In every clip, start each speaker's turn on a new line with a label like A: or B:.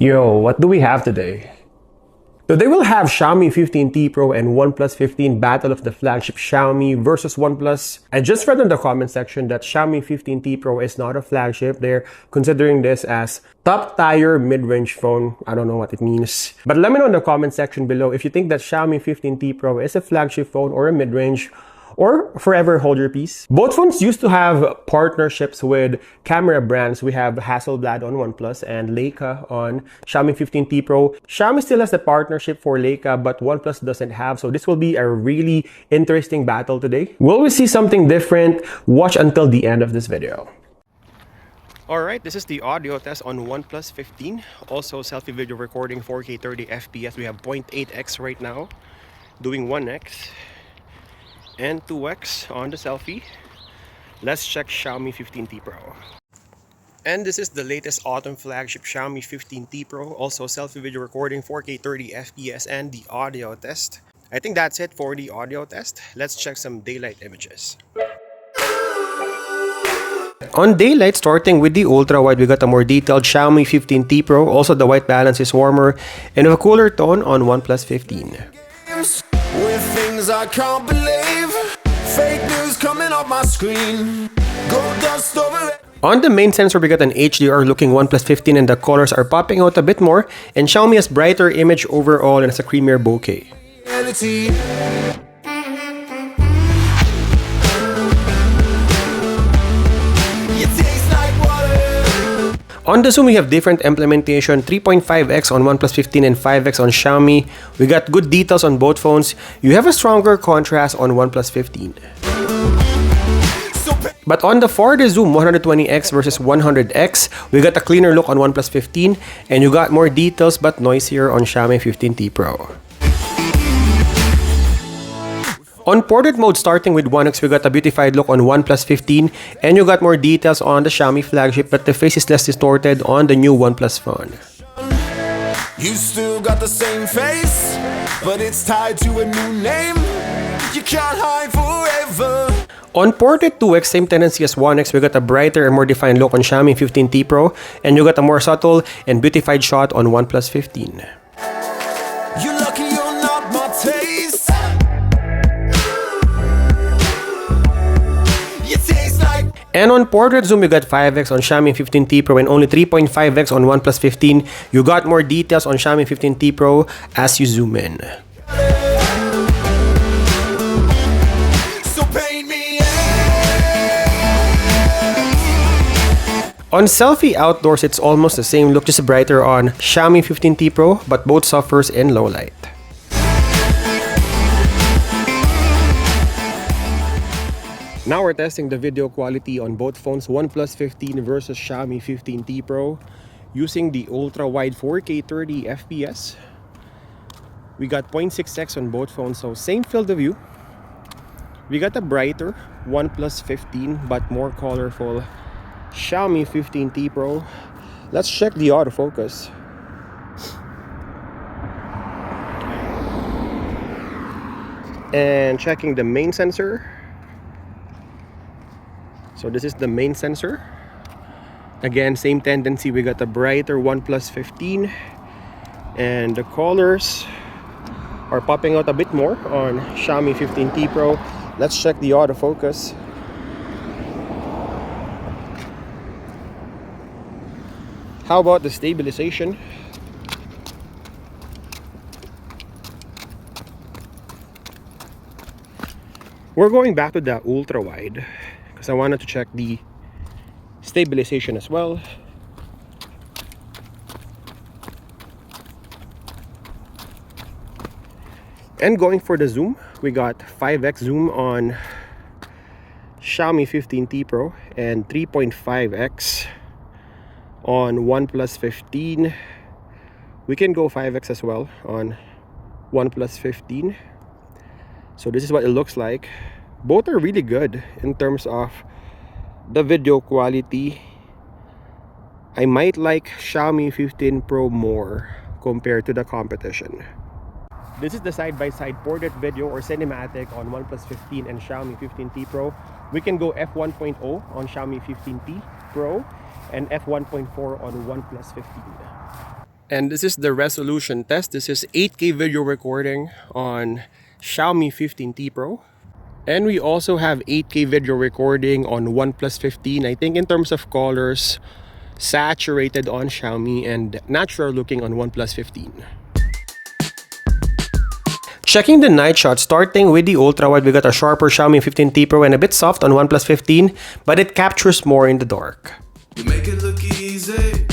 A: Yo, what do we have today? Today we'll have Xiaomi 15T Pro and OnePlus 15 battle of the flagship Xiaomi versus OnePlus. I just read in the comment section that Xiaomi 15T Pro is not a flagship. They're considering this as top tier mid-range phone. I don't know what it means. But let me know in the comment section below if you think that Xiaomi 15T Pro is a flagship phone or a mid-range, or forever hold your peace. Both phones used to have partnerships with camera brands. We have Hasselblad on OnePlus and Leica on Xiaomi 15T Pro. Xiaomi still has the partnership for Leica, but OnePlus doesn't have. So this will be a really interesting battle today. Will we see something different? Watch until the end of this video. Alright, this is the audio test on OnePlus 15. Also selfie video recording 4K 30 FPS. We have 0.8x right now. Doing 1x. And 2x on the selfie. Let's check Xiaomi 15T Pro. And this is the latest autumn flagship Xiaomi 15T Pro. Also selfie video recording 4K 30 FPS and the audio test. I think that's it for the audio test. Let's check some daylight images. On daylight, starting with the ultra wide, we got a more detailed Xiaomi 15T Pro. Also the white balance is warmer and a cooler tone on OnePlus 15.
B: With things I can't believe, fake news coming off my screen, gold dust over it.
A: On the main sensor, we got an HDR looking OnePlus 15 and the colors are popping out a bit more, and Xiaomi has brighter image overall and has a creamier bokeh.
B: Reality.
A: On the zoom, we have different implementation, 3.5x on OnePlus 15 and 5x on Xiaomi. We got good details on both phones. You have a stronger contrast on OnePlus 15. But on the farthest zoom, 120x versus 100x, we got a cleaner look on OnePlus 15, and you got more details but noisier on Xiaomi 15T Pro. On portrait mode, starting with 1x, we got a beautified look on OnePlus 15, and you got more details on the Xiaomi flagship, but the face is less distorted on the new OnePlus phone.
B: You still got the same face, but it's tied to a new name. You can't hide forever.
A: On portrait 2x, same tendency as 1x, we got a brighter and more defined look on Xiaomi 15T Pro, and you got a more subtle and beautified shot on OnePlus 15.
B: You're lucky you're not my taste.
A: And on portrait zoom, you got 5x on Xiaomi 15T Pro and only 3.5x on OnePlus 15. You got more details on Xiaomi 15T Pro as you zoom in.
B: So paint me.
A: On selfie outdoors, it's almost the same look, just brighter on Xiaomi 15T Pro, but both suffers in low light. Now we're testing the video quality on both phones, OnePlus 15 versus Xiaomi 15T Pro, using the ultra-wide 4K 30 FPS. We got 0.6x on both phones, so same field of view. We got a brighter OnePlus 15 but more colorful Xiaomi 15T Pro. Let's check the autofocus. And checking the main sensor. So this is the main sensor. Again, same tendency. We got a brighter OnePlus 15, and the colors are popping out a bit more on Xiaomi 15T Pro. Let's check the autofocus. How about the stabilization? We're going back to the ultra wide because I wanted to check the stabilization as well. And going for the zoom, we got 5x zoom on Xiaomi 15T Pro and 3.5x on OnePlus 15. We can go 5x as well on OnePlus 15. So this is what it looks like. Both are really good in terms of the video quality. I might like Xiaomi 15 Pro more compared to the competition. This is the side-by-side portrait video or cinematic on OnePlus 15 and Xiaomi 15T Pro. We can go f1.0 on Xiaomi 15T Pro and f1.4 on OnePlus 15. And this is the resolution test. This is 8K video recording on Xiaomi 15T Pro. And we also have 8K video recording on OnePlus 15. I think in terms of colors, saturated on Xiaomi and natural looking on OnePlus 15. Checking the night shot, starting with the ultra-wide, we got a sharper Xiaomi 15T Pro and a bit soft on OnePlus 15, but it captures more in the dark.
B: You make it look easy.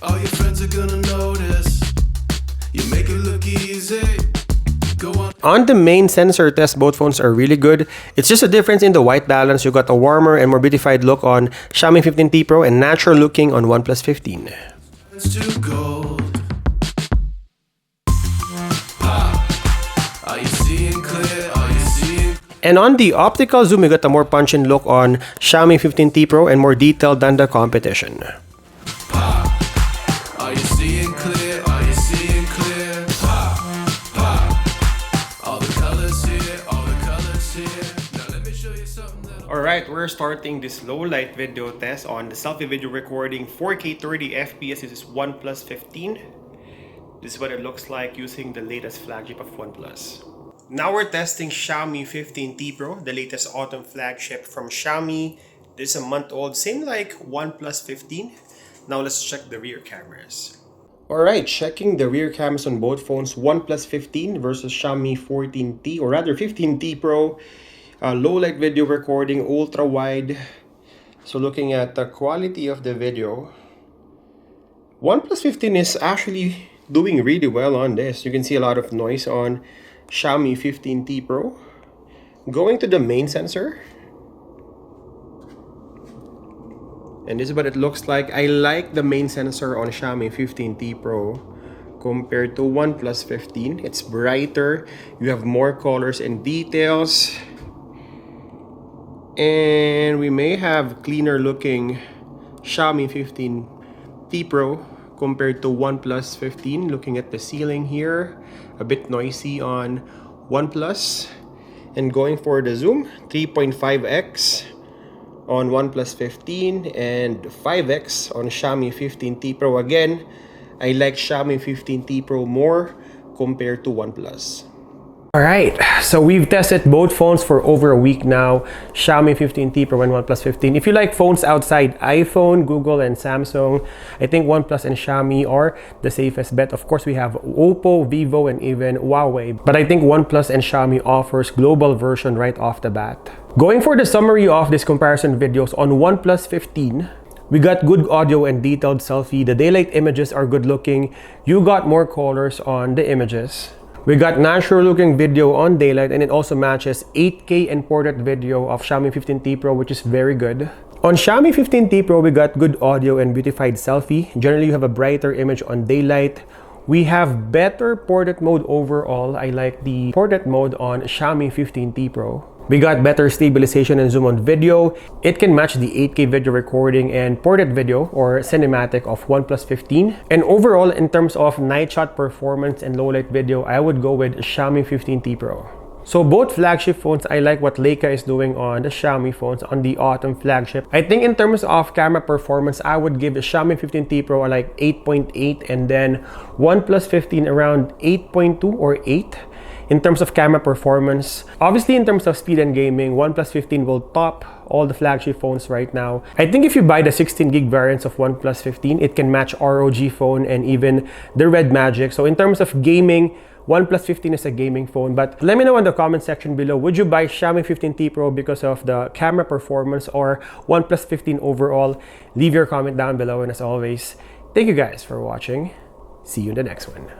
B: All your friends are gonna notice. You make it look easy. Go on.
A: On the main sensor test, both phones are really good. It's just a difference in the white balance. You got a warmer and more beautified look on Xiaomi 15T Pro and natural looking on OnePlus 15.
B: It's too gold. Are you seeing clear? Are you seeing?
A: And on the optical zoom, we got a more punch-in look on Xiaomi 15T Pro and more detailed than the competition.
B: Are you seeing clear? Are you seeing clear? All the colors here, all the colors here. Now let me show you something that...
A: Alright, we're starting this low light video test on the selfie video recording 4K 30 FPS. This is OnePlus 15. This is what it looks like using the latest flagship of OnePlus. Now we're testing Xiaomi 15T Pro, the latest autumn flagship from Xiaomi. This is a month old, same like OnePlus 15. Now let's check the rear cameras. Alright, checking the rear cameras on both phones, OnePlus 15 versus Xiaomi 14T, or rather 15T Pro. Low light video recording, ultra wide. So looking at the quality of the video, OnePlus 15 is actually doing really well on this. You can see a lot of noise on Xiaomi 15T Pro. Going to the main sensor, and this is what it looks like. I like the main sensor on Xiaomi 15T Pro compared to OnePlus 15. It's brighter, you have more colors and details, and we may have cleaner looking Xiaomi 15T Pro compared to OnePlus 15. Looking at the ceiling here, a bit noisy on OnePlus. And going for the zoom, 3.5x on OnePlus 15 and 5x on Xiaomi 15T Pro. Again, I like Xiaomi 15T Pro more compared to OnePlus. Alright, so we've tested both phones for over a week now, Xiaomi 15T Pro and OnePlus 15. If you like phones outside iPhone, Google, and Samsung, I think OnePlus and Xiaomi are the safest bet. Of course, we have Oppo, Vivo, and even Huawei. But I think OnePlus and Xiaomi offers global version right off the bat. Going for the summary of this comparison videos, on OnePlus 15, we got good audio and detailed selfie. The daylight images are good looking. You got more colors on the images. We got natural looking video on daylight, and it also matches 8K and portrait video of Xiaomi 15T Pro, which is very good. On Xiaomi 15T Pro, we got good audio and beautified selfie. Generally, you have a brighter image on daylight. We have better portrait mode overall. I like the portrait mode on Xiaomi 15T Pro. We got better stabilization and zoom on video. It can match the 8K video recording and portrait video or cinematic of OnePlus 15. And overall, in terms of night shot performance and low light video, I would go with Xiaomi 15T Pro. So both flagship phones, I like what Leica is doing on the Xiaomi phones on the autumn flagship. I think in terms of camera performance, I would give the Xiaomi 15T Pro a like 8.8 and then OnePlus 15 around 8.2 or 8. In terms of camera performance, obviously in terms of speed and gaming, OnePlus 15 will top all the flagship phones right now. I think if you buy the 16 gig variants of OnePlus 15, it can match ROG phone and even the Red Magic. So in terms of gaming, OnePlus 15 is a gaming phone. But let me know in the comment section below, would you buy Xiaomi 15T Pro because of the camera performance or OnePlus 15 overall? Leave your comment down below, and as always, thank you guys for watching. See you in the next one.